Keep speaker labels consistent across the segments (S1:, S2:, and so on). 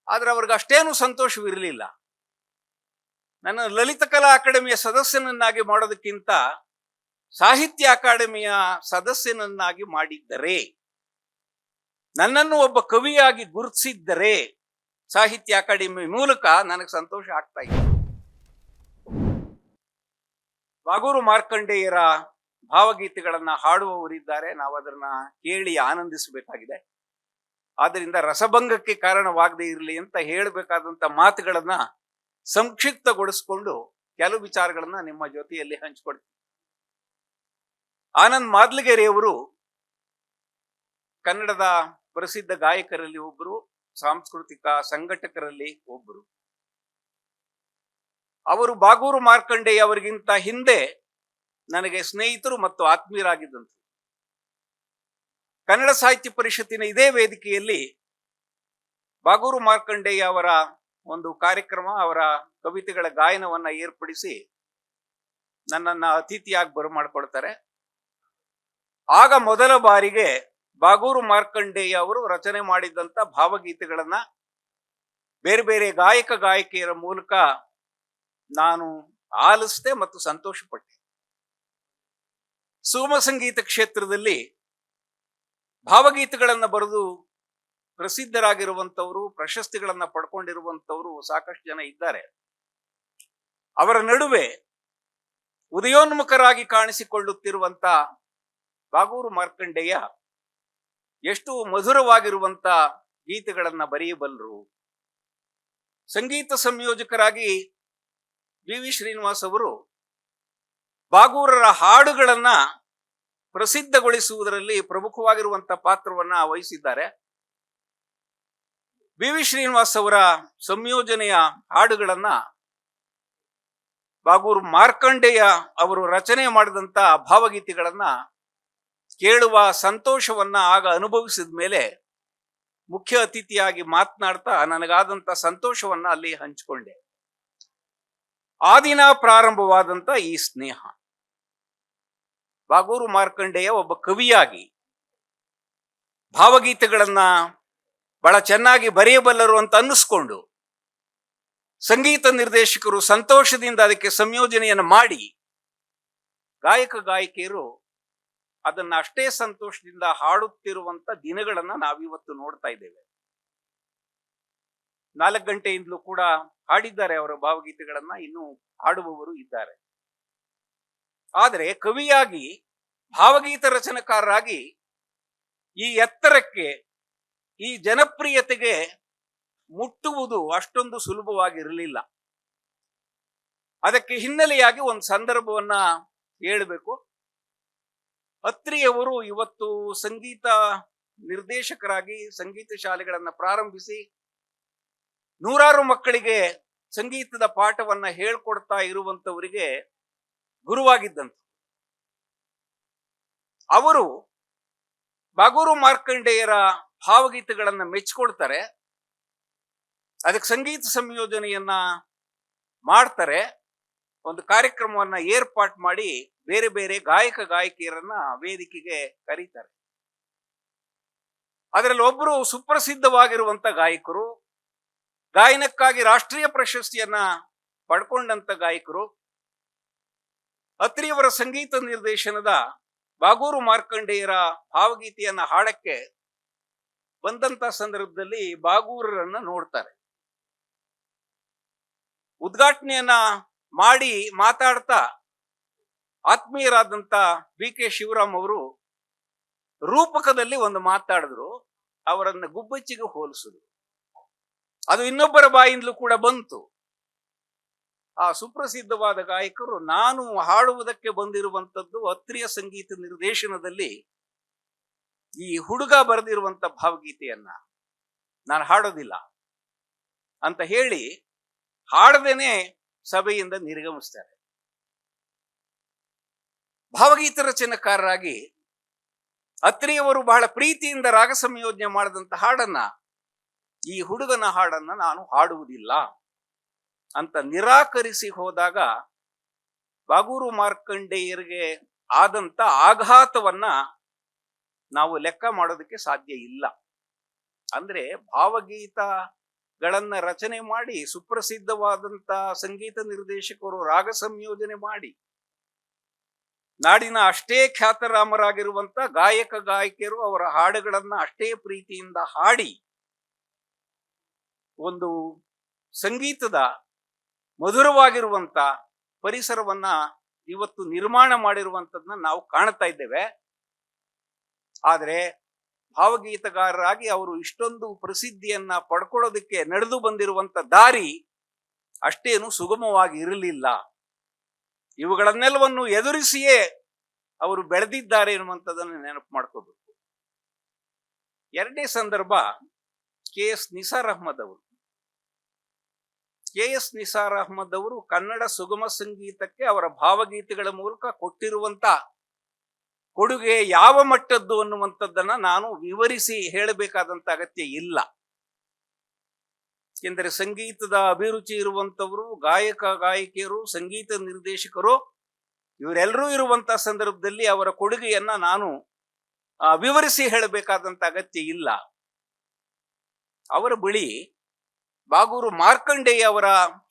S1: ಆದ್ರೆ ಅವ್ರಿಗೆ ಅಷ್ಟೇನು ಸಂತೋಷವಿರಲಿಲ್ಲ. ನನ್ನ ಲಲಿತ ಕಲಾ ಅಕಾಡೆಮಿಯ ಸದಸ್ಯನನ್ನಾಗಿ ಮಾಡೋದಕ್ಕಿಂತ ಸಾಹಿತ್ಯ ಅಕಾಡೆಮಿಯ ಸದಸ್ಯನನ್ನಾಗಿ ಮಾಡಿದ್ದರೆ, ನನ್ನನ್ನು ಒಬ್ಬ ಕವಿಯಾಗಿ ಗುರುತಿಸಿದ್ದರೆ ಸಾಹಿತ್ಯ ಅಕಾಡೆಮಿ ಮೂಲಕ ನನಗೆ ಸಂತೋಷ ಆಗ್ತಾ ಇದೆ. ಬಾಗೂರು ಮಾರ್ಕಂಡೇಯರ ಭಾವಗೀತೆಗಳನ್ನ ಹಾಡುವವರಿದ್ದಾರೆ, ನಾವು ಅದನ್ನ ಕೇಳಿ ಆನಂದಿಸಬೇಕಾಗಿದೆ. ಆದ್ದರಿಂದ ರಸಭಂಗಕ್ಕೆ ಕಾರಣವಾಗದೇ ಇರಲಿ ಅಂತ ಹೇಳಬೇಕಾದಂತ ಮಾತುಗಳನ್ನ ಸಂಕ್ಷಿಪ್ತಗೊಳಿಸಿಕೊಂಡು ಕೆಲವು ವಿಚಾರಗಳನ್ನ ನಿಮ್ಮ ಜೊತೆಯಲ್ಲಿ ಹಂಚಿಕೊಡ್ತೀನಿ. ಆನಂದ್ ಮಾದ್ಲಗೆರೆಯವರು ಕನ್ನಡದ ಪ್ರಸಿದ್ಧ ಗಾಯಕರಲ್ಲಿ ಒಬ್ಬರು, ಸಾಂಸ್ಕೃತಿಕ ಸಂಘಟಕರಲ್ಲಿ ಒಬ್ಬರು. ಅವರು ಬಾಗೂರು ಮಾರ್ಕಂಡೇಯ ಅವರಿಗಿಂತ ಹಿಂದೆ ನನಗೆ ಸ್ನೇಹಿತರು ಮತ್ತು ಆತ್ಮೀಯರಾಗಿದ್ದಂತೆ. ಕನ್ನಡ ಸಾಹಿತ್ಯ ಪರಿಷತ್ತಿನ ಇದೇ ವೇದಿಕೆಯಲ್ಲಿ ಬಾಗೂರು ಮಾರ್ಕಂಡೇಯ ಅವರ ಒಂದು ಕಾರ್ಯಕ್ರಮ, ಅವರ ಕವಿತೆಗಳ ಗಾಯನವನ್ನ ಏರ್ಪಡಿಸಿ ನನ್ನನ್ನ ಅತಿಥಿಯಾಗಿ ಬರಮಾಡ್ಕೊಳ್ತಾರೆ. ಆಗ ಮೊದಲ ಬಾರಿಗೆ ಬಾಗೂರು ಮಾರ್ಕಂಡೇಯ ಅವರು ರಚನೆ ಮಾಡಿದಂತ ಭಾವಗೀತೆಗಳನ್ನ ಬೇರೆ ಬೇರೆ ಗಾಯಕ ಗಾಯಕಿಯರ ಮೂಲಕ ನಾನು ಆಲಿಸಿದೆ ಮತ್ತು ಸಂತೋಷಪಟ್ಟೆ. ಸುಗಮ ಸಂಗೀತ ಕ್ಷೇತ್ರದಲ್ಲಿ ಭಾವಗೀತೆಗಳನ್ನ ಬರೆದು ಪ್ರಸಿದ್ಧರಾಗಿರುವಂತವರು, ಪ್ರಶಸ್ತಿಗಳನ್ನ ಪಡ್ಕೊಂಡಿರುವಂತವರು ಸಾಕಷ್ಟು ಜನ ಇದ್ದಾರೆ. ಅವರ ನಡುವೆ ಉದಯೋನ್ಮುಖರಾಗಿ ಕಾಣಿಸಿಕೊಳ್ಳುತ್ತಿರುವಂತ ಬಾಗೂರು ಮಾರ್ಕಂಡೇಯ ಎಷ್ಟು ಮಧುರವಾಗಿರುವಂತ ಗೀತೆಗಳನ್ನ ಬರೆಯಬಲ್ಲರು. ಸಂಗೀತ ಸಂಯೋಜಕರಾಗಿ ವಿ ಶ್ರೀನಿವಾಸ್ ಅವರು ಬಾಗೂರರ ಹಾಡುಗಳನ್ನ ಪ್ರಸಿದ್ಧಗೊಳಿಸುವುದರಲ್ಲಿ ಪ್ರಮುಖವಾಗಿರುವಂತ ಪಾತ್ರವನ್ನ ವಹಿಸಿದ್ದಾರೆ. ವಿ ಶ್ರೀನಿವಾಸ್ ಅವರ ಸಂಯೋಜನೆಯ ಹಾಡುಗಳನ್ನ ಬಾಗೂರು ಮಾರ್ಕಂಡೇಯ ಅವರು ರಚನೆ ಮಾಡಿದಂತ ಭಾವಗೀತೆಗಳನ್ನ ಕೇಳುವ ಸಂತೋಷವನ್ನ ಆಗ ಅನುಭವಿಸಿದ ಮೇಲೆ ಮುಖ್ಯ ಅತಿಥಿಯಾಗಿ ಮಾತನಾಡ್ತಾ ನನಗಾದಂತ ಸಂತೋಷವನ್ನ ಅಲ್ಲಿ ಹಂಚಿಕೊಂಡೆ. ಆ ದಿನ ಪ್ರಾರಂಭವಾದಂತ ಈ ಸ್ನೇಹ, ಬಾಗೂರು ಮಾರ್ಕಂಡೇಯ ಒಬ್ಬ ಕವಿಯಾಗಿ ಭಾವಗೀತೆಗಳನ್ನ ಬಹಳ ಚೆನ್ನಾಗಿ ಬರೆಯಬಲ್ಲರು ಅಂತ ಅನ್ನಿಸ್ಕೊಂಡು ಸಂಗೀತ ನಿರ್ದೇಶಕರು ಸಂತೋಷದಿಂದ ಅದಕ್ಕೆ ಸಂಯೋಜನೆಯನ್ನು ಮಾಡಿ ಗಾಯಕ ಗಾಯಕಿಯರು ಅದನ್ನ ಅಷ್ಟೇ ಸಂತೋಷದಿಂದ ಹಾಡುತ್ತಿರುವಂತ ದಿನಗಳನ್ನ ನಾವಿವತ್ತು ನೋಡ್ತಾ ಇದ್ದೇವೆ. 4 ಗಂಟೆಯಿಂದಲೂ ಕೂಡ ಹಾಡಿದ್ದಾರೆ ಅವರ ಭಾವಗೀತೆಗಳನ್ನ, ಇನ್ನು ಹಾಡುವವರು ಇದ್ದಾರೆ. ಆದರೆ ಕವಿಯಾಗಿ, ಭಾವಗೀತ ರಚನೆಕಾರರಾಗಿ ಈ ಎತ್ತರಕ್ಕೆ, ಈ ಜನಪ್ರಿಯತೆಗೆ ಮುಟ್ಟುವುದು ಅಷ್ಟೊಂದು ಸುಲಭವಾಗಿರಲಿಲ್ಲ. ಅದಕ್ಕೆ ಹಿನ್ನೆಲೆಯಾಗಿ ಒಂದು ಸಂದರ್ಭವನ್ನ ಹೇಳಬೇಕು. ಅತ್ರಿಯವರು ಇವತ್ತು ಸಂಗೀತ ನಿರ್ದೇಶಕರಾಗಿ ಸಂಗೀತ ಶಾಲೆಗಳನ್ನ ಪ್ರಾರಂಭಿಸಿ ನೂರಾರು ಮಕ್ಕಳಿಗೆ ಸಂಗೀತದ ಪಾಠವನ್ನ ಹೇಳ್ಕೊಡ್ತಾ ಇರುವಂತವರಿಗೆ ಗುರುವಾಗಿದ್ದಂತೆ. ಅವರು ಬಾಗೂರು ಮಾರ್ಕಂಡೇಯರ ಭಾವಗೀತೆಗಳನ್ನ ಮೆಚ್ಚಿಕೊಳ್ತಾರೆ, ಅದಕ್ಕೆ ಸಂಗೀತ ಸಂಯೋಜನೆಯನ್ನ ಮಾಡ್ತಾರೆ, ಒಂದು ಕಾರ್ಯಕ್ರಮವನ್ನ ಏರ್ಪಾಟ್ ಮಾಡಿ ಬೇರೆ ಬೇರೆ ಗಾಯಕ ಗಾಯಕಿಯರನ್ನ ವೇದಿಕೆಗೆ ಕರೀತಾರೆ. ಅದರಲ್ಲಿ ಒಬ್ಬರು ಸುಪ್ರಸಿದ್ಧವಾಗಿರುವಂತ ಗಾಯಕರು, ಗಾಯನಕ್ಕಾಗಿ ರಾಷ್ಟ್ರೀಯ ಪ್ರಶಸ್ತಿಯನ್ನ ಪಡ್ಕೊಂಡಂತ ಗಾಯಕರು, ಅತ್ರಿಯವರ ಸಂಗೀತ ನಿರ್ದೇಶನದ ಬಾಗೂರು ಮಾರ್ಕಂಡೇಯರ ಭಾವಗೀತೆಯನ್ನ ಹಾಡಕ್ಕೆ ಬಂದಂತ ಸಂದರ್ಭದಲ್ಲಿ ಬಾಗೂರರನ್ನ ನೋಡ್ತಾರೆ. ಉದ್ಘಾಟನೆಯನ್ನ ಮಾಡಿ ಮಾತಾಡ್ತಾ ಆತ್ಮೀಯರಾದಂತ BK ಶಿವರಾಮ್ ಅವರು ರೂಪಕದಲ್ಲಿ ಒಂದು ಮಾತಾಡಿದ್ರು, ಅವರನ್ನ ಗುಬ್ಬಚ್ಚಿಗೆ ಹೋಲಿಸಿದ್ರು. ಅದು ಇನ್ನೊಬ್ಬರ ಬಾಯಿಂದಲೂ ಕೂಡ ಬಂತು. ಆ ಸುಪ್ರಸಿದ್ಧವಾದ ಗಾಯಕರು, ನಾನು ಹಾಡುವುದಕ್ಕೆ ಬಂದಿರುವಂತದ್ದು ಅತ್ರಿಯ ಸಂಗೀತ ನಿರ್ದೇಶನದಲ್ಲಿ ಈ ಹುಡುಗ ಬರೆದಿರುವಂತ ಭಾವಗೀತೆಯನ್ನ ನಾನು ಹಾಡೋದಿಲ್ಲ ಅಂತ ಹೇಳಿ ಹಾಡದೇನೆ ಸಭೆಯಿಂದ ನಿರ್ಗಮಿಸ್ತಾರೆ. ಭಾವಗೀತ ರಚನೆಕಾರರಾಗಿ ಅತ್ರಿಯವರು ಬಹಳ ಪ್ರೀತಿಯಿಂದ ರಾಗ ಸಂಯೋಜನೆ ಮಾಡಿದಂತ ಹಾಡನ್ನ, ಈ ಹುಡುಗನ ಹಾಡನ್ನ ನಾನು ಹಾಡುವುದಿಲ್ಲ ಅಂತ ನಿರಾಕರಿಸಿ ಹೋದಾಗ ಬಾಗೂರು ಮಾರ್ಕಂಡೇಯರಿಗೆ ಆದಂತ ಆಘಾತವನ್ನ ನಾವು ಲೆಕ್ಕ ಮಾಡೋದಕ್ಕೆ ಸಾಧ್ಯ ಇಲ್ಲ. ಅಂದ್ರೆ ಭಾವಗೀತ ಗಳನ್ನ ರಚನೆ ಮಾಡಿ ಸುಪ್ರಸಿದ್ಧವಾದಂತ ಸಂಗೀತ ನಿರ್ದೇಶಕರು ರಾಗ ಸಂಯೋಜನೆ ಮಾಡಿ ನಾಡಿನ ಅಷ್ಟೇ ಖ್ಯಾತರಾಮರಾಗಿರುವಂತ ಗಾಯಕ ಗಾಯಕಿಯರು ಅವರ ಹಾಡುಗಳನ್ನ ಅಷ್ಟೇ ಪ್ರೀತಿಯಿಂದ ಹಾಡಿ ಒಂದು ಸಂಗೀತದ ಮಧುರವಾಗಿರುವಂತ ಪರಿಸರವನ್ನ ಇವತ್ತು ನಿರ್ಮಾಣ ಮಾಡಿರುವಂತದನ್ನ ನಾವು ಕಾಣ್ತಾ ಇದ್ದೇವೆ. ಆದರೆ ಭಾವಗೀತಗಾರರಾಗಿ ಅವರು ಇಷ್ಟೊಂದು ಪ್ರಸಿದ್ಧಿಯನ್ನ ಪಡ್ಕೊಳ್ಳೋದಕ್ಕೆ ನಡೆದು ಬಂದಿರುವಂತ ದಾರಿ ಅಷ್ಟೇನು ಸುಗಮವಾಗಿ ಇರಲಿಲ್ಲ. ಇವುಗಳನ್ನೆಲ್ಲವನ್ನು ಎದುರಿಸಿಯೇ ಅವರು ಬೆಳೆದಿದ್ದಾರೆ ಎನ್ನುವಂಥದ್ದನ್ನು ನೆನಪು ಮಾಡ್ಕೋಬೇಕು. ಎರಡನೇ ಸಂದರ್ಭ KS ನಿಸಾರ್ ಅಹ್ಮದ್ ಅವರು. KS ನಿಸಾರ್ ಅಹ್ಮದ್ ಅವರು ಕನ್ನಡ ಸುಗಮ ಸಂಗೀತಕ್ಕೆ ಅವರ ಭಾವಗೀತೆಗಳ ಮೂಲಕ ಕೊಟ್ಟಿರುವಂತ ಕೊಡುಗೆ ಯಾವ ಮಟ್ಟದ್ದು ಅನ್ನುವಂಥದ್ದನ್ನ ನಾನು ವಿವರಿಸಿ ಹೇಳಬೇಕಾದಂತ ಅಗತ್ಯ ಇಲ್ಲ. ಏಕೆಂದರೆ ಸಂಗೀತದ ಅಭಿರುಚಿ ಇರುವಂತವರು, ಗಾಯಕ ಗಾಯಕಿಯರು, ಸಂಗೀತ ನಿರ್ದೇಶಕರು ಇವರೆಲ್ಲರೂ ಇರುವಂತ ಸಂದರ್ಭದಲ್ಲಿ ಅವರ ಕೊಡುಗೆಯನ್ನ ನಾನು ವಿವರಿಸಿ ಹೇಳಬೇಕಾದಂತ ಅಗತ್ಯ ಇಲ್ಲ. ಅವರ ಬಳಿ ಬಾಗೂರು ಮಾರ್ಕಂಡೇಯ ಅವರ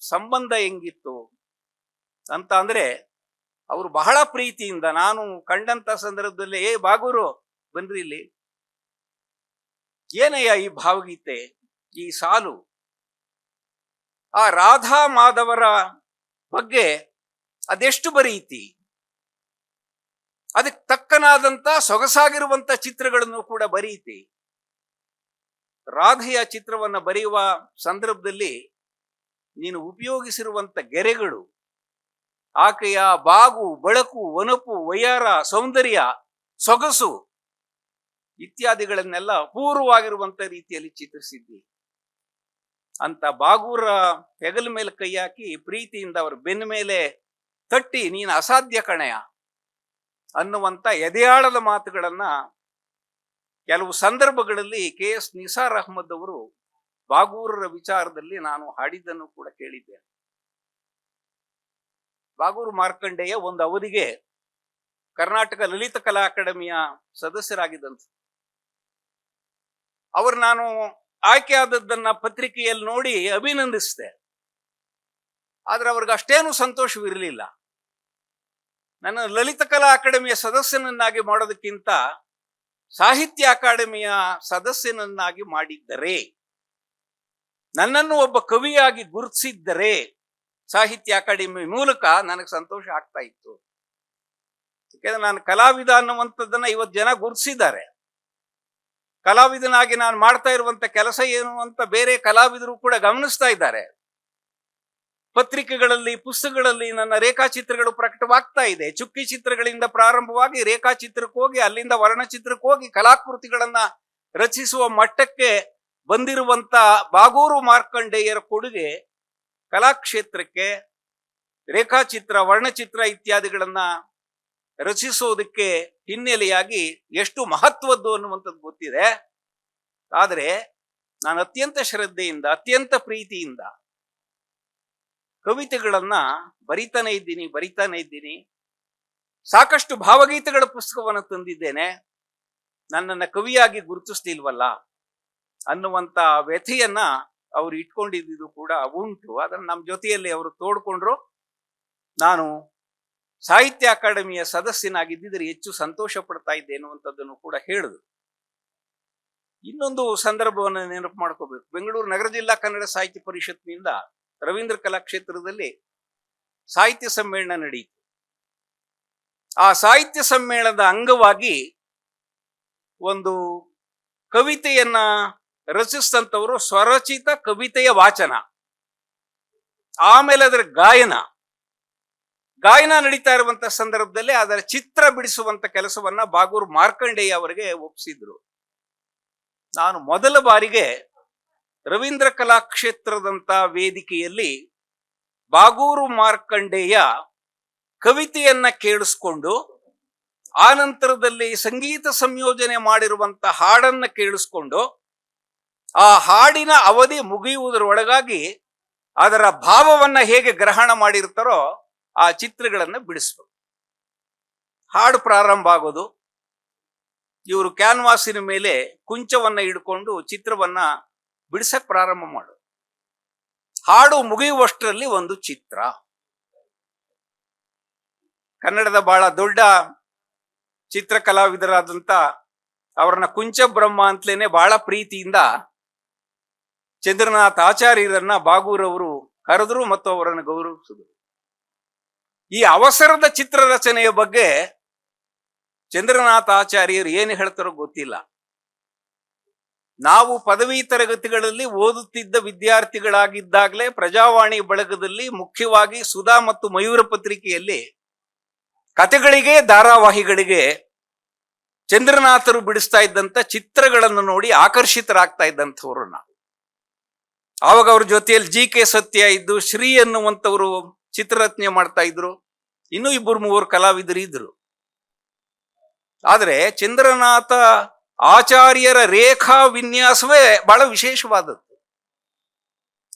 S1: ಸಂಬಂಧ ಹೆಂಗಿತ್ತು ಅಂತ ಅಂದ್ರೆ, ಅವರು ಬಹಳ ಪ್ರೀತಿಯಿಂದ ನಾನು ಕಂಡಂತ ಸಂದರ್ಭದಲ್ಲಿ, ಬಾಗೂರು ಬನ್ರಿ ಇಲ್ಲಿ, ಏನಯ್ಯ ಈ ಭಾವಗೀತೆ, ಈ ಸಾಲು, ಆ ರಾಧಾ ಮಾಧವರ ಬಗ್ಗೆ ಅದೆಷ್ಟು ಬರೀತಿ, ಅದಕ್ಕೆ ತಕ್ಕನಾದಂತ ಸೊಗಸಾಗಿರುವಂತ ಚಿತ್ರಗಳನ್ನು ಕೂಡ ಬರೀತಿ. ರಾಧೆಯ ಚಿತ್ರವನ್ನ ಬರೆಯುವ ಸಂದರ್ಭದಲ್ಲಿ ನೀನು ಉಪಯೋಗಿಸಿರುವಂತ ಗೆರೆಗಳು, ಆಕೆಯ ಬಾಗು, ಬೆಳಕು, ಒನಪು, ವಯ್ಯಾರ, ಸೌಂದರ್ಯ, ಸೊಗಸು ಇತ್ಯಾದಿಗಳನ್ನೆಲ್ಲ ಅಪೂರ್ವವಾಗಿರುವಂತ ರೀತಿಯಲ್ಲಿ ಚಿತ್ರಿಸಿದ್ದಿ ಅಂತ ಬಾಗೂರ ಹೆಗಲ ಮೇಲೆ ಕೈ ಹಾಕಿ ಪ್ರೀತಿಯಿಂದ ಅವರ ಬೆನ್ನ ಮೇಲೆ ತಟ್ಟಿ, ನೀನು ಅಸಾಧ್ಯ ಕಣಯ ಅನ್ನುವಂತ ಎದೆಯಾಳದ ಮಾತುಗಳನ್ನ ಕೆಲವು ಸಂದರ್ಭಗಳಲ್ಲಿ KS ನಿಸಾರ್ ಅಹ್ಮದ್ ಅವರು ಬಾಗೂರರ ವಿಚಾರದಲ್ಲಿ ನಾನು ಹಾಡಿದ್ದನ್ನು ಕೂಡ ಕೇಳಿದ್ದೇನೆ. ಬಾಗೂರು ಮಾರ್ಕಂಡೇಯ ಒಂದು ಅವಧಿಗೆ ಕರ್ನಾಟಕ ಲಲಿತ ಕಲಾ ಅಕಾಡೆಮಿಯ ಸದಸ್ಯರಾಗಿದ್ದಂತೆ. ಅವರು ನಾನು ಆಯ್ಕೆ ಆದದ್ದನ್ನ ಪತ್ರಿಕೆಯಲ್ಲಿ ನೋಡಿ ಅಭಿನಂದಿಸಿದೆ. ಆದ್ರೆ ಅವ್ರಿಗೆ ಅಷ್ಟೇನು ಸಂತೋಷವಿರಲಿಲ್ಲ. ನನ್ನ ಲಲಿತ ಕಲಾ ಅಕಾಡೆಮಿಯ ಸದಸ್ಯನನ್ನಾಗಿ ಮಾಡೋದಕ್ಕಿಂತ ಸಾಹಿತ್ಯ ಅಕಾಡೆಮಿಯ ಸದಸ್ಯನನ್ನಾಗಿ ಮಾಡಿದ್ದರೆ, ನನ್ನನ್ನು ಒಬ್ಬ ಕವಿಯಾಗಿ ಗುರುತಿಸಿದ್ದರೆ ಸಾಹಿತ್ಯ ಅಕಾಡೆಮಿ ಮೂಲಕ ನನಗೆ ಸಂತೋಷ ಆಗ್ತಾ ಇತ್ತು. ಯಾಕೆಂದ್ರೆ ನಾನು ಕಲಾವಿದ ಅನ್ನುವಂಥದ್ದನ್ನ ಇವತ್ತು ಜನ ಗುರುತಿಸಿದ್ದಾರೆ. ಕಲಾವಿದನಾಗಿ ನಾನು ಮಾಡ್ತಾ ಇರುವಂತ ಕೆಲಸ ಏನು ಅಂತ ಬೇರೆ ಕಲಾವಿದರು ಕೂಡ ಗಮನಿಸ್ತಾ ಇದ್ದಾರೆ. ಪತ್ರಿಕೆಗಳಲ್ಲಿ, ಪುಸ್ತಕಗಳಲ್ಲಿ ನನ್ನ ರೇಖಾಚಿತ್ರಗಳು ಪ್ರಕಟವಾಗ್ತಾ ಇದೆ. ಚುಕ್ಕಿ ಚಿತ್ರಗಳಿಂದ ಪ್ರಾರಂಭವಾಗಿ ರೇಖಾಚಿತ್ರಕ್ಕೆ ಹೋಗಿ, ಅಲ್ಲಿಂದ ವರ್ಣಚಿತ್ರಕ್ಕೆ ಹೋಗಿ ಕಲಾಕೃತಿಗಳನ್ನ ರಚಿಸುವ ಮಟ್ಟಕ್ಕೆ ಬಂದಿರುವಂತ ಬಾಗೂರು ಮಾರ್ಕಂಡೇಯರ ಕೊಡುಗೆ ಕಲಾಕ್ಷೇತ್ರಕ್ಕೆ, ರೇಖಾಚಿತ್ರ, ವರ್ಣಚಿತ್ರ ಇತ್ಯಾದಿಗಳನ್ನ ರಚಿಸೋದಕ್ಕೆ ಹಿನ್ನೆಲೆಯಾಗಿ ಎಷ್ಟು ಮಹತ್ವದ್ದು ಅನ್ನುವಂಥದ್ದು ಗೊತ್ತಿದೆ. ಆದರೆ ನಾನು ಅತ್ಯಂತ ಶ್ರದ್ಧೆಯಿಂದ, ಅತ್ಯಂತ ಪ್ರೀತಿಯಿಂದ ಕವಿತೆಗಳನ್ನ ಬರಿತಾನೆ ಇದ್ದೀನಿ. ಸಾಕಷ್ಟು ಭಾವಗೀತೆಗಳ ಪುಸ್ತಕವನ್ನು ತಂದಿದ್ದೇನೆ. ನನ್ನನ್ನು ಕವಿಯಾಗಿ ಗುರುತಿಸ್ತಿಲ್ವಲ್ಲ ಅನ್ನುವಂತ ವ್ಯಥೆಯನ್ನ ಅವರು ಇಟ್ಕೊಂಡಿದ್ದು ಕೂಡ ಉಂಟು. ಅದನ್ನು ನಮ್ಮ ಜೊತೆಯಲ್ಲಿ ಅವರು ತೋಡ್ಕೊಂಡ್ರು. ನಾನು ಸಾಹಿತ್ಯ ಅಕಾಡೆಮಿಯ ಸದಸ್ಯನಾಗಿದ್ದರೆ ಹೆಚ್ಚು ಸಂತೋಷ ಪಡ್ತಾ ಇದ್ದೆ ಅನ್ನುವಂಥದ್ದನ್ನು ಕೂಡ ಹೇಳಿದ್ರು. ಇನ್ನೊಂದು ಸಂದರ್ಭವನ್ನು ನೆನಪು ಮಾಡ್ಕೋಬೇಕು. ಬೆಂಗಳೂರು ನಗರ ಜಿಲ್ಲಾ ಕನ್ನಡ ಸಾಹಿತ್ಯ ಪರಿಷತ್ನಿಂದ ರವೀಂದ್ರ ಕಲಾಕ್ಷೇತ್ರದಲ್ಲಿ ಸಾಹಿತ್ಯ ಸಮ್ಮೇಳನ ನಡೆಯಿತು. ಆ ಸಾಹಿತ್ಯ ಸಮ್ಮೇಳನದ ಅಂಗವಾಗಿ ಒಂದು ಕವಿತೆಯನ್ನ ರಚಿಸಿದಂಥವರು ಸ್ವರಚಿತ ಕವಿತೆಯ ವಾಚನ, ಆಮೇಲೆ ಅದರ ಗಾಯನ ನಡೀತಾ ಇರುವಂತ ಸಂದರ್ಭದಲ್ಲಿ ಅದರ ಚಿತ್ರ ಬಿಡಿಸುವಂತ ಕೆಲಸವನ್ನ ಬಾಗೂರು ಮಾರ್ಕಂಡೇಯ ಅವರಿಗೆ ಒಪ್ಪಿಸಿದ್ರು. ನಾನು ಮೊದಲ ಬಾರಿಗೆ ರವೀಂದ್ರ ಕಲಾಕ್ಷೇತ್ರದಂತ ವೇದಿಕೆಯಲ್ಲಿ ಬಾಗೂರು ಮಾರ್ಕಂಡೇಯ ಕವಿತೆಯನ್ನ ಕೇಳಿಸ್ಕೊಂಡು, ಆ ನಂತರದಲ್ಲಿ ಸಂಗೀತ ಸಂಯೋಜನೆ ಮಾಡಿರುವಂತ ಹಾಡನ್ನ ಕೇಳಿಸ್ಕೊಂಡು, ಆ ಹಾಡಿನ ಅವಧಿ ಮುಗಿಯುವುದರೊಳಗಾಗಿ ಅದರ ಭಾವವನ್ನ ಹೇಗೆ ಗ್ರಹಣ ಮಾಡಿರ್ತಾರೋ ಆ ಚಿತ್ರಗಳನ್ನ ಬಿಡಿಸ್ಬೇಕು. ಹಾಡು ಪ್ರಾರಂಭ ಆಗೋದು, ಇವರು ಕ್ಯಾನ್ವಾಸಿನ ಮೇಲೆ ಕುಂಚವನ್ನ ಹಿಡ್ಕೊಂಡು ಚಿತ್ರವನ್ನ ಬಿಡಿಸಕ್ ಪ್ರಾರಂಭ ಮಾಡು. ಹಾಡು ಮುಗಿಯುವಷ್ಟರಲ್ಲಿ ಒಂದು ಚಿತ್ರ. ಕನ್ನಡದ ಬಹಳ ದೊಡ್ಡ ಚಿತ್ರಕಲಾವಿದರಾದಂತ ಅವರನ್ನ ಕುಂಚಬ್ರಹ್ಮ ಅಂತಲೇನೆ ಬಹಳ ಪ್ರೀತಿಯಿಂದ ಚಂದ್ರನಾಥ್ ಆಚಾರ್ಯರನ್ನ ಬಾಗೂರವರು ಕರೆದ್ರು ಮತ್ತು ಅವರನ್ನು ಗೌರವಿಸಿದರು. ಈ ಅವಸರದ ಚಿತ್ರ ರಚನೆಯ ಬಗ್ಗೆ ಚಂದ್ರನಾಥ್ ಆಚಾರ್ಯರು ಏನು ಹೇಳ್ತಾರೋ ಗೊತ್ತಿಲ್ಲ. ನಾವು ಪದವಿ ತರಗತಿಗಳಲ್ಲಿ ಓದುತ್ತಿದ್ದ ವಿದ್ಯಾರ್ಥಿಗಳಾಗಿದ್ದಾಗಲೇ ಪ್ರಜಾವಾಣಿ ಬಳಗದಲ್ಲಿ, ಮುಖ್ಯವಾಗಿ ಸುಧಾ ಮತ್ತು ಮಯೂರ ಪತ್ರಿಕೆಯಲ್ಲಿ ಕತೆಗಳಿಗೆ, ಧಾರಾವಾಹಿಗಳಿಗೆ ಚಂದ್ರನಾಥರು ಬಿಡಿಸ್ತಾ ಇದ್ದಂತ ಚಿತ್ರಗಳನ್ನು ನೋಡಿ ಆಕರ್ಷಿತರಾಗ್ತಾ ಇದ್ದಂಥವ್ರು ನಾವು. ಆವಾಗ ಅವ್ರ ಜೊತೆಯಲ್ಲಿ ಜಿ.ಕೆ. ಸತ್ಯ ಇದ್ದು, ಶ್ರೀ ಅನ್ನುವಂಥವರು ಚಿತ್ರರಚನೆ ಮಾಡ್ತಾ ಇದ್ರು, ಇನ್ನೂ 2-3 ಕಲಾವಿದರು ಇದ್ರು. ಆದರೆ ಚಂದ್ರನಾಥ ಆಚಾರ್ಯರ ರೇಖಾ ವಿನ್ಯಾಸವೇ ಬಹಳ ವಿಶೇಷವಾದದ್ದು.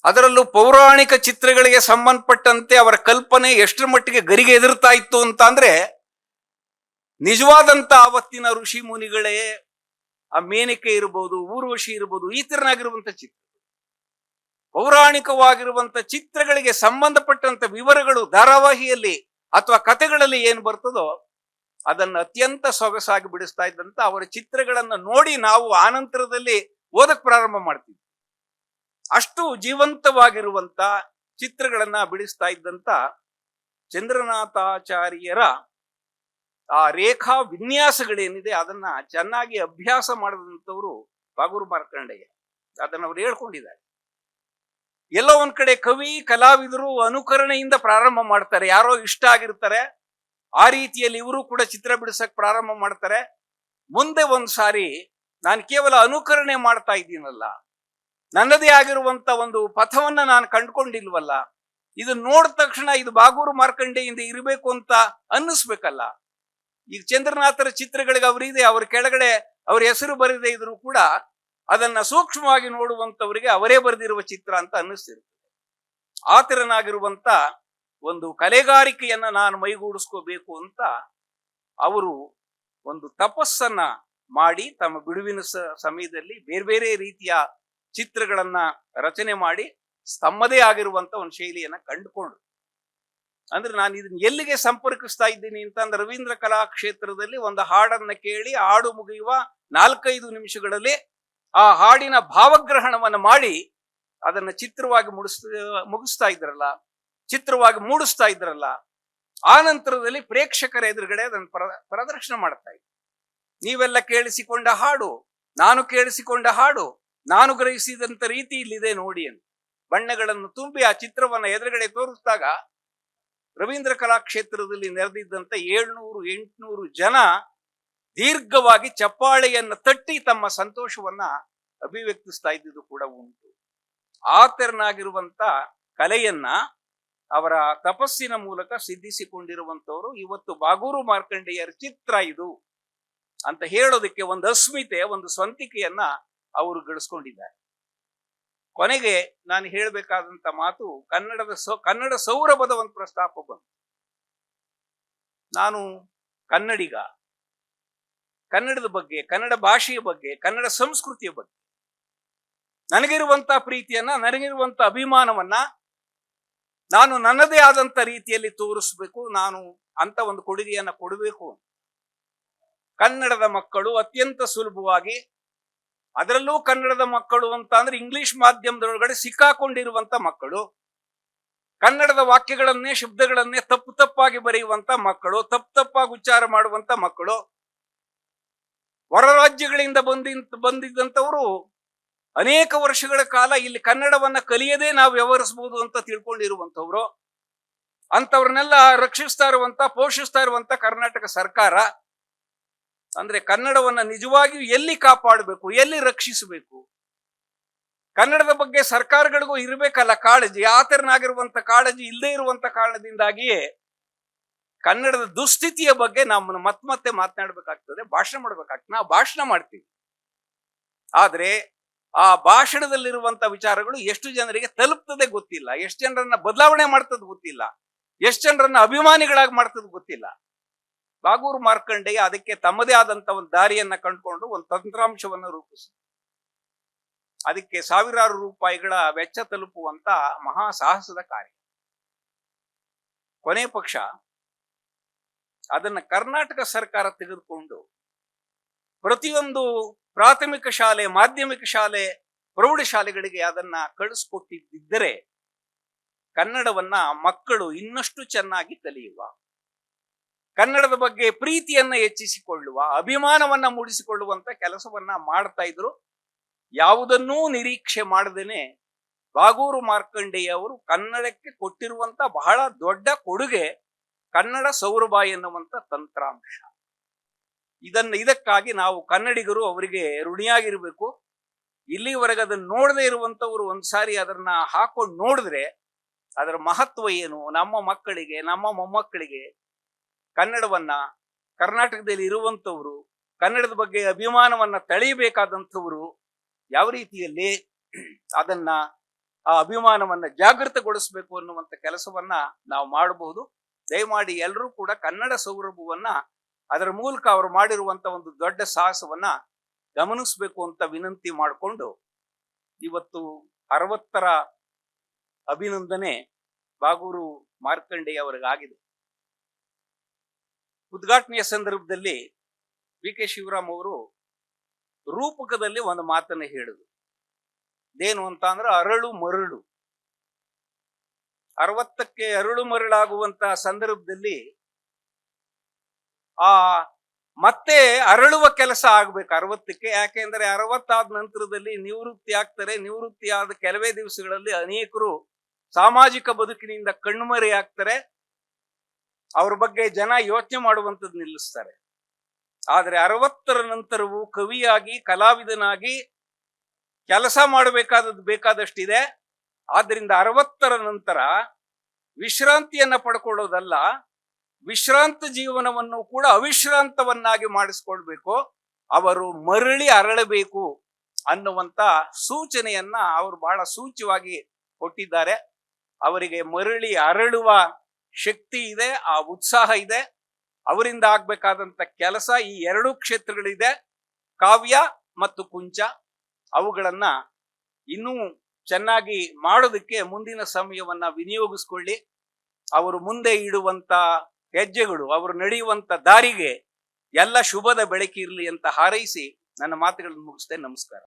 S1: ಅದರಲ್ಲೂ ಪೌರಾಣಿಕ ಚಿತ್ರಗಳಿಗೆ ಸಂಬಂಧಪಟ್ಟಂತೆ ಅವರ ಕಲ್ಪನೆ ಎಷ್ಟರ ಮಟ್ಟಿಗೆ ಗರಿಗೆ ಎದುರ್ತಾ ಇತ್ತು ಅಂತ ಅಂದ್ರೆ, ನಿಜವಾದಂತ ಆವತ್ತಿನ ಋಷಿ ಮುನಿಗಳೇ, ಆ ಮೇನಕೆ ಇರಬಹುದು, ಊರ್ವಶಿ ಇರಬಹುದು, ಈ ತರನಾಗಿರುವಂತ ಚಿತ್ರ, ಪೌರಾಣಿಕವಾಗಿರುವಂತ ಚಿತ್ರಗಳಿಗೆ ಸಂಬಂಧಪಟ್ಟಂತ ವಿವರಗಳು ಧಾರಾವಾಹಿಯಲ್ಲಿ ಅಥವಾ ಕಥೆಗಳಲ್ಲಿ ಏನ್ ಬರ್ತದೋ ಅದನ್ನು ಅತ್ಯಂತ ಸೊಗಸಾಗಿ ಬಿಡಿಸ್ತಾ ಇದ್ದಂತ ಅವರ ಚಿತ್ರಗಳನ್ನು ನೋಡಿ ನಾವು ಆನಂತರದಲ್ಲಿ ಓದಕ್ ಪ್ರಾರಂಭ ಮಾಡ್ತೀವಿ. ಅಷ್ಟು ಜೀವಂತವಾಗಿರುವಂತ ಚಿತ್ರಗಳನ್ನ ಬಿಡಿಸ್ತಾ ಇದ್ದಂತ ಚಂದ್ರನಾಥಾಚಾರ್ಯರ ಆ ರೇಖಾ ವಿನ್ಯಾಸಗಳೇನಿದೆ ಅದನ್ನ ಚೆನ್ನಾಗಿ ಅಭ್ಯಾಸ ಮಾಡಿದಂಥವ್ರು ಬಾಗೂರು ಮಾರ್ಕಂಡಯ್ಯ. ಅದನ್ನ ಅವ್ರು ಹೇಳ್ಕೊಂಡಿದ್ದಾರೆ. ಎಲ್ಲೋ ಒಂದ್ ಕಡೆ ಕವಿ, ಕಲಾವಿದರು ಅನುಕರಣೆಯಿಂದ ಪ್ರಾರಂಭ ಮಾಡ್ತಾರೆ. ಯಾರೋ ಇಷ್ಟ ಆಗಿರ್ತಾರೆ, ಆ ರೀತಿಯಲ್ಲಿ ಇವರು ಕೂಡ ಚಿತ್ರ ಬಿಡಿಸಕ್ ಪ್ರಾರಂಭ ಮಾಡ್ತಾರೆ. ಮುಂದೆ ಒಂದ್ ಸಾರಿ ನಾನು ಕೇವಲ ಅನುಕರಣೆ ಮಾಡ್ತಾ ಇದ್ದೀನಲ್ಲ, ನನ್ನದೇ ಆಗಿರುವಂತ ಒಂದು ಪಥವನ್ನ ನಾನು ಕಂಡುಕೊಂಡಿಲ್ವಲ್ಲ, ಇದು ನೋಡಿದ ತಕ್ಷಣ ಇದು ಬಾಗೂರು ಮಾರ್ಕಂಡೆಯಿಂದ ಇರಬೇಕು ಅಂತ ಅನ್ನಿಸ್ಬೇಕಲ್ಲ. ಈಗ ಚಂದ್ರನಾಥರ ಚಿತ್ರಗಳಿಗೆ ಅವರಿದೆ, ಅವ್ರ ಕೆಳಗಡೆ ಅವ್ರ ಹೆಸರು ಬರೆದೇ ಇದ್ರು ಕೂಡ ಅದನ್ನ ಸೂಕ್ಷ್ಮವಾಗಿ ನೋಡುವಂತವರಿಗೆ ಅವರೇ ಬರೆದಿರುವ ಚಿತ್ರ ಅಂತ ಅನ್ನಿಸ್ತಿರುತ್ತೆ. ಆ ತೆರನಾಗಿರುವಂತ ಒಂದು ಕಲೆಗಾರಿಕೆಯನ್ನ ನಾನು ಮೈಗೂಡಿಸ್ಕೋಬೇಕು ಅಂತ ಅವರು ಒಂದು ತಪಸ್ಸನ್ನ ಮಾಡಿ ತಮ್ಮ ಬಿಡುವಿನ ಸಮಯದಲ್ಲಿ ಬೇರೆ ಬೇರೆ ರೀತಿಯ ಚಿತ್ರಗಳನ್ನ ರಚನೆ ಮಾಡಿ ತಮ್ಮದೇ ಆಗಿರುವಂತ ಒಂದು ಶೈಲಿಯನ್ನ ಕಂಡುಕೊಂಡ್ರು. ಅಂದ್ರೆ ನಾನು ಇದನ್ನ ಎಲ್ಲಿಗೆ ಸಂಪರ್ಕಿಸ್ತಾ ಇದ್ದೀನಿ ಅಂತಂದ್ರೆ, ರವೀಂದ್ರ ಕಲಾಕ್ಷೇತ್ರದಲ್ಲಿ ಒಂದು ಹಾಡನ್ನ ಕೇಳಿ ಹಾಡು ಮುಗಿಯುವ 4-5 ನಿಮಿಷಗಳಲ್ಲಿ ಆ ಹಾಡಿನ ಭಾವಗ್ರಹಣವನ್ನು ಮಾಡಿ ಅದನ್ನ ಚಿತ್ರವಾಗಿ ಮುಗಿಸ್ತಾ ಇದ್ರಲ್ಲ, ಚಿತ್ರವಾಗಿ ಮೂಡಿಸ್ತಾ ಇದ್ರಲ್ಲ, ಆ ನಂತರದಲ್ಲಿ ಪ್ರೇಕ್ಷಕರ ಎದುರುಗಡೆ ಅದನ್ನು ಪ್ರದರ್ಶನ ಮಾಡ್ತಾ ಇದ್ರು. ನೀವೆಲ್ಲ ಕೇಳಿಸಿಕೊಂಡ ಹಾಡು, ನಾನು ಕೇಳಿಸಿಕೊಂಡ ಹಾಡು, ನಾನು ಗ್ರಹಿಸಿದಂತ ರೀತಿ ಇಲ್ಲಿದೆ ನೋಡಿ ಅಂತ ಬಣ್ಣಗಳನ್ನು ತುಂಬಿ ಆ ಚಿತ್ರವನ್ನ ಎದುರುಗಡೆ ತೋರಿಸಿದಾಗ ರವೀಂದ್ರ ಕಲಾಕ್ಷೇತ್ರದಲ್ಲಿ ನೆರೆದಿದ್ದಂತ 700-800 ಜನ ದೀರ್ಘವಾಗಿ ಚಪ್ಪಾಳೆಯನ್ನು ತಟ್ಟಿ ತಮ್ಮ ಸಂತೋಷವನ್ನ ಅಭಿವ್ಯಕ್ತಿಸ್ತಾ ಇದ್ದುದು ಕೂಡ ಉಂಟು. ಆ ತೆರನಾಗಿರುವಂತ ಕಲೆಯನ್ನ ಅವರ ತಪಸ್ಸಿನ ಮೂಲಕ ಸಿದ್ಧಿಸಿಕೊಂಡಿರುವಂತವರು ಇವತ್ತು ಬಾಗೂರು ಮಾರ್ಕಂಡೇಯರ ಚಿತ್ರ ಇದು ಅಂತ ಹೇಳೋದಕ್ಕೆ ಒಂದು ಅಸ್ಮಿತೆ, ಒಂದು ಸ್ವಂತಿಕೆಯನ್ನ ಅವರು ಗಳಿಸ್ಕೊಂಡಿದ್ದಾರೆ. ಕೊನೆಗೆ ನಾನು ಹೇಳಬೇಕಾದಂತ ಮಾತು, ಕನ್ನಡ ಸೌರಭದ ಒಂದು ಪ್ರಸ್ತಾಪ ಬಂತು. ನಾನು ಕನ್ನಡಿಗ, ಕನ್ನಡದ ಬಗ್ಗೆ, ಕನ್ನಡ ಭಾಷೆಯ ಬಗ್ಗೆ, ಕನ್ನಡ ಸಂಸ್ಕೃತಿಯ ಬಗ್ಗೆ ನನಗಿರುವಂತ ಪ್ರೀತಿಯನ್ನ, ನನಗಿರುವಂತ ಅಭಿಮಾನವನ್ನ ನಾನು ನನ್ನದೇ ಆದಂತ ರೀತಿಯಲ್ಲಿ ತೋರಿಸ್ಬೇಕು, ನಾನು ಅಂತ ಒಂದು ಕೊಡುಗೆಯನ್ನ ಕೊಡಬೇಕು. ಕನ್ನಡದ ಮಕ್ಕಳು ಅತ್ಯಂತ ಸುಲಭವಾಗಿ, ಅದರಲ್ಲೂ ಕನ್ನಡದ ಮಕ್ಕಳು ಅಂತ ಅಂದ್ರೆ ಇಂಗ್ಲಿಷ್ ಮಾಧ್ಯಮದೊಳಗಡೆ ಸಿಕ್ಕಾಕೊಂಡಿರುವಂತ ಮಕ್ಕಳು, ಕನ್ನಡದ ವಾಕ್ಯಗಳನ್ನೇ, ಶಬ್ದಗಳನ್ನೇ ತಪ್ಪಾಗಿ ಬರೆಯುವಂತ ಮಕ್ಕಳು, ತಪ್ಪಾಗಿ ಉಚ್ಚಾರ ಮಾಡುವಂತ ಮಕ್ಕಳು, ಹೊರ ರಾಜ್ಯಗಳಿಂದ ಬಂದಿದ್ದಂಥವರು ಅನೇಕ ವರ್ಷಗಳ ಕಾಲ ಇಲ್ಲಿ ಕನ್ನಡವನ್ನ ಕಲಿಯದೇ ನಾವು ವ್ಯವಹರಿಸಬಹುದು ಅಂತ ತಿಳ್ಕೊಂಡಿರುವಂತವ್ರು, ಅಂತವ್ರನ್ನೆಲ್ಲ ರಕ್ಷಿಸ್ತಾ ಇರುವಂತ, ಪೋಷಿಸ್ತಾ ಇರುವಂತ ಕರ್ನಾಟಕ ಸರ್ಕಾರ. ಅಂದ್ರೆ ಕನ್ನಡವನ್ನ ನಿಜವಾಗಿಯೂ ಎಲ್ಲಿ ಕಾಪಾಡಬೇಕು, ಎಲ್ಲಿ ರಕ್ಷಿಸಬೇಕು, ಕನ್ನಡದ ಬಗ್ಗೆ ಸರ್ಕಾರಗಳಿಗೂ ಇರಬೇಕಲ್ಲ ಕಾಳಜಿ. ಆ ತೆರನಾಗಿರುವಂತ ಕಾಳಜಿ ಇಲ್ಲದೆ ಇರುವಂತ ಕಾರಣದಿಂದಾಗಿಯೇ ಕನ್ನಡದ ದುಸ್ಥಿತಿಯ ಬಗ್ಗೆ ನಮ್ಮನ್ನು ಮತ್ತೆ ಮಾತನಾಡಬೇಕಾಗ್ತದೆ, ಭಾಷಣ ಮಾಡಬೇಕಾಗ್ತದೆ. ನಾವು ಭಾಷಣ ಮಾಡ್ತೀವಿ, ಆದ್ರೆ ಆ ಭಾಷಣದಲ್ಲಿರುವಂತ ವಿಚಾರಗಳು ಎಷ್ಟು ಜನರಿಗೆ ತಲುಪ್ತದೆ ಗೊತ್ತಿಲ್ಲ, ಎಷ್ಟು ಜನರನ್ನ ಬದಲಾವಣೆ ಮಾಡ್ತದ ಗೊತ್ತಿಲ್ಲ, ಎಷ್ಟು ಜನರನ್ನ ಅಭಿಮಾನಿಗಳಾಗಿ ಮಾಡ್ತದ ಗೊತ್ತಿಲ್ಲ. ಬಾಗೂರು ಮಾರ್ಕಂಡೇಯ ಅದಕ್ಕೆ ತಮ್ಮದೇ ಆದಂತ ಒಂದು ದಾರಿಯನ್ನ ಕಂಡುಕೊಂಡು ಒಂದು ತಂತ್ರಾಂಶವನ್ನು ರೂಪಿಸಿ ಅದಕ್ಕೆ ಸಾವಿರಾರು ರೂಪಾಯಿಗಳ ವೆಚ್ಚ ತಲುಪುವಂತ ಮಹಾ ಸಾಹಸದ ಕಾರ್ಯ. ಕೊನೆ ಪಕ್ಷ ಅದನ್ನ ಕರ್ನಾಟಕ ಸರ್ಕಾರ ತೆಗೆದುಕೊಂಡು ಪ್ರತಿಯೊಂದು ಪ್ರಾಥಮಿಕ ಶಾಲೆ, ಮಾಧ್ಯಮಿಕ ಶಾಲೆ, ಪ್ರೌಢಶಾಲೆಗಳಿಗೆ ಅದನ್ನ ಕಳಿಸ್ಕೊಟ್ಟಿದ್ದರೆ ಕನ್ನಡವನ್ನ ಮಕ್ಕಳು ಇನ್ನಷ್ಟು ಚೆನ್ನಾಗಿ ಕಲಿಯುವ, ಕನ್ನಡದ ಬಗ್ಗೆ ಪ್ರೀತಿಯನ್ನ ಹೆಚ್ಚಿಸಿಕೊಳ್ಳುವ, ಅಭಿಮಾನವನ್ನ ಮೂಡಿಸಿಕೊಳ್ಳುವಂತ ಕೆಲಸವನ್ನ ಮಾಡ್ತಾ ಇದ್ರು. ಯಾವುದನ್ನೂ ನಿರೀಕ್ಷೆ ಮಾಡದೇನೆ ಬಾಗೂರು ಮಾರ್ಕಂಡೇಯ ಅವರು ಕನ್ನಡಕ್ಕೆ ಕೊಟ್ಟಿರುವಂತ ಬಹಳ ದೊಡ್ಡ ಕೊಡುಗೆ ಕನ್ನಡ ಸೌರಭ ಎನ್ನುವಂತ ತಂತ್ರಾಂಶ. ಇದಕ್ಕಾಗಿ ನಾವು ಕನ್ನಡಿಗರು ಅವರಿಗೆ ಋಣಿಯಾಗಿರ್ಬೇಕು. ಇಲ್ಲಿವರೆಗೆ ಅದನ್ನ ನೋಡದೆ ಇರುವಂತವರು ಒಂದ್ಸಾರಿ ಅದನ್ನ ಹಾಕೊಂಡು ನೋಡಿದ್ರೆ ಅದರ ಮಹತ್ವ ಏನು, ನಮ್ಮ ಮಕ್ಕಳಿಗೆ, ನಮ್ಮ ಮೊಮ್ಮಕ್ಕಳಿಗೆ ಕನ್ನಡವನ್ನ, ಕರ್ನಾಟಕದಲ್ಲಿ ಇರುವಂತವರು ಕನ್ನಡದ ಬಗ್ಗೆ ಅಭಿಮಾನವನ್ನ ತಳೆಯಬೇಕಾದಂಥವರು ಯಾವ ರೀತಿಯಲ್ಲಿ ಅದನ್ನ, ಆ ಅಭಿಮಾನವನ್ನ ಜಾಗೃತಗೊಳಿಸಬೇಕು ಅನ್ನುವಂಥ ಕೆಲಸವನ್ನ ನಾವು ಮಾಡಬಹುದು. ದಯಮಾಡಿ ಎಲ್ಲರೂ ಕೂಡ ಕನ್ನಡ ಸೌರಭವನ್ನ, ಅದರ ಮೂಲಕ ಅವರು ಮಾಡಿರುವಂತ ಒಂದು ದೊಡ್ಡ ಸಾಹಸವನ್ನ ಗಮನಿಸಬೇಕು ಅಂತ ವಿನಂತಿ ಮಾಡಿಕೊಂಡು, ಇವತ್ತು 60ರ ಅಭಿನಂದನೆ ಬಾಗೂರು ಮಾರ್ಕಂಡೇಯ ಅವರಿಗಾಗಿದೆ. ಉದ್ಘಾಟನೆಯ ಸಂದರ್ಭದಲ್ಲಿ ವಿ.ಕೆ. ಶಿವರಾಮ್ ಅವರು ರೂಪಕದಲ್ಲಿ ಒಂದು ಮಾತನ್ನ ಹೇಳಿದ್ರು. ಇದೇನು ಅಂತ ಅಂದ್ರೆ ಅರಳು ಮರಳು. 60ಕ್ಕೆ ಅರಳು ಮರಳಾಗುವಂತ ಸಂದರ್ಭದಲ್ಲಿ ಆ ಮತ್ತೆ ಅರಳುವ ಕೆಲಸ ಆಗ್ಬೇಕು 60ಕ್ಕೆ. ಯಾಕೆಂದ್ರೆ 60 ಆದ ನಂತರದಲ್ಲಿ ನಿವೃತ್ತಿ ಆಗ್ತಾರೆ. ನಿವೃತ್ತಿ ಆದ ಕೆಲವೇ ದಿವಸಗಳಲ್ಲಿ ಅನೇಕರು ಸಾಮಾಜಿಕ ಬದುಕಿನಿಂದ ಕಣ್ಮರೆ ಆಗ್ತಾರೆ. ಅವ್ರ ಬಗ್ಗೆ ಜನ ಯೋಚನೆ ಮಾಡುವಂಥದ್ದು ನಿಲ್ಲಿಸ್ತಾರೆ. ಆದ್ರೆ 60ರ ನಂತರವೂ ಕವಿಯಾಗಿ, ಕಲಾವಿದನಾಗಿ ಕೆಲಸ ಮಾಡಬೇಕಾದದ್ದು ಬೇಕಾದಷ್ಟಿದೆ. ಆದ್ರಿಂದ 60ರ ನಂತರ ವಿಶ್ರಾಂತಿಯನ್ನ ಪಡ್ಕೊಳ್ಳೋದಲ್ಲ, ವಿಶ್ರಾಂತ ಜೀವನವನ್ನು ಕೂಡ ಅವಿಶ್ರಾಂತವನ್ನಾಗಿ ಮಾಡಿಸ್ಕೊಳ್ಬೇಕು. ಅವರು ಮರಳಿ ಅರಳಬೇಕು ಅನ್ನುವಂತ ಸೂಚನೆಯನ್ನ ಅವರು ಬಹಳ ಸೂಚ್ಯವಾಗಿ ಕೊಟ್ಟಿದ್ದಾರೆ. ಅವರಿಗೆ ಮರಳಿ ಅರಳುವ ಶಕ್ತಿ ಇದೆ, ಆ ಉತ್ಸಾಹ ಇದೆ. ಅವರಿಂದ ಆಗ್ಬೇಕಾದಂತ ಕೆಲಸ ಈ 2 ಕ್ಷೇತ್ರಗಳಿದೆ, ಕಾವ್ಯ ಮತ್ತು ಕುಂಚ. ಅವುಗಳನ್ನ ಇನ್ನೂ ಚೆನ್ನಾಗಿ ಮಾಡೋದಕ್ಕೆ ಮುಂದಿನ ಸಮಯವನ್ನ ವಿನಿಯೋಗಿಸ್ಕೊಳ್ಳಿ. ಅವರು ಮುಂದೆ ಇಡುವಂತ ಹೆಜ್ಜೆಗಳು, ಅವರು ನಡೆಯುವಂತ ದಾರಿಗೆ ಎಲ್ಲ ಶುಭದ ಬೆಳಕಿರಲಿ ಅಂತ ಹಾರೈಸಿ ನನ್ನ ಮಾತುಗಳನ್ನು ಮುಗಿಸ್ತೇನೆ. ನಮಸ್ಕಾರ.